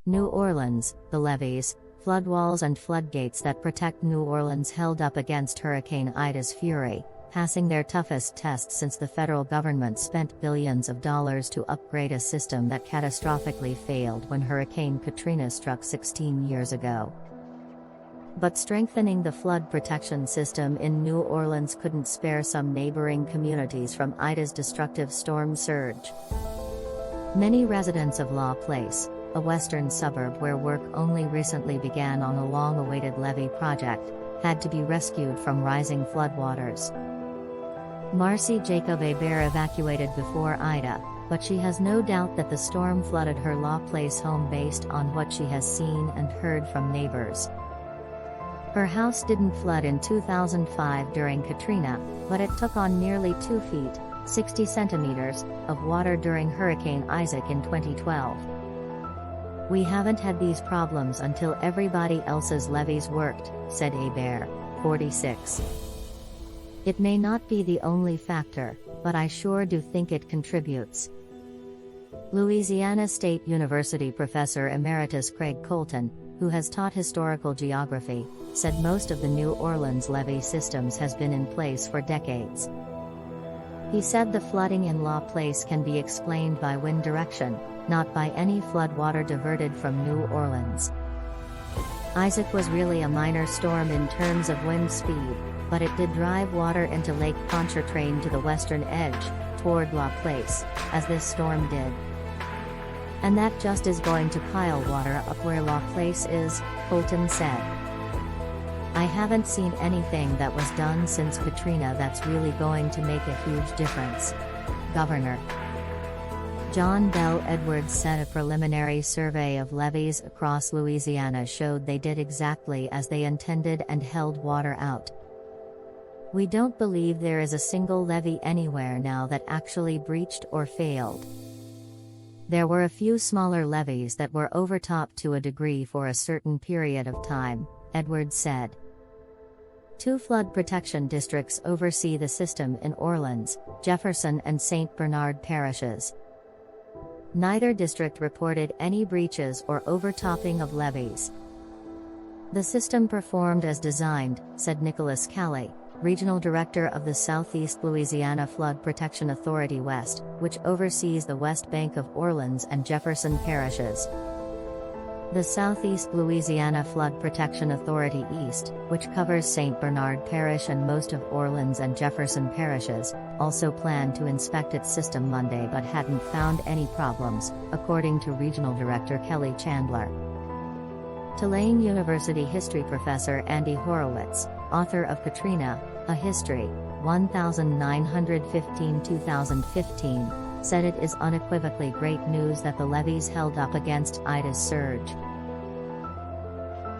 New Orleans, the levees, floodwalls and floodgates that protect New Orleans held up against Hurricane Ida's fury, passing their toughest tests since the federal government spent billions of dollars to upgrade a system that catastrophically failed when Hurricane Katrina struck 16 years ago. But strengthening the flood protection system in New Orleans couldn't spare some neighboring communities from Ida's destructive storm surge. Many residents of LaPlace, a western suburb where work only recently began on a long-awaited levee project, had to be rescued from rising floodwaters. Marcie Jacob Hebert evacuated before Ida, but she has no doubt that the storm flooded her LaPlace home based on what she has seen and heard from neighbors. Her house didn't flood in 2005 during Katrina, but it took on nearly 2 feet, 60 centimeters, of water during Hurricane Isaac in 2012. "We haven't had these problems until everybody else's levees worked," said Hebert, 46. "It may not be the only factor, but I sure do think it contributes." Louisiana State University professor emeritus Craig Colten, who has taught historical geography, said most of the New Orleans levee systems has been in place for decades. He said the flooding in LaPlace can be explained by wind direction, not by any floodwater diverted from New Orleans. Isaac was really a minor storm in terms of wind speed, but it did drive water into Lake Pontchartrain to the western edge, toward LaPlace, as this storm did. "And that just is going to pile water up where LaPlace is," Colten said. "I haven't seen anything that was done since Katrina that's really going to make a huge difference." Governor John Bel Edwards said a preliminary survey of levees across Louisiana showed they did exactly as they intended and held water out. "We don't believe there is a single levee anywhere now that actually breached or failed. There were a few smaller levees that were overtopped to a degree for a certain period of time," Edwards said. 2 flood protection districts oversee the system in Orleans, Jefferson and St. Bernard parishes. Neither district reported any breaches or overtopping of levees. "The system performed as designed," said Nicholas Cali, regional director of the Southeast Louisiana Flood Protection Authority West, which oversees the West Bank of Orleans and Jefferson parishes. The Southeast Louisiana Flood Protection Authority East, which covers St. Bernard Parish and most of Orleans and Jefferson parishes, also planned to inspect its system Monday but hadn't found any problems, according to Regional Director Kelli Chandler. Tulane University history professor Andy Horowitz, author of Katrina, A History, 1915-2015, said it is unequivocally great news that the levees held up against Ida's surge.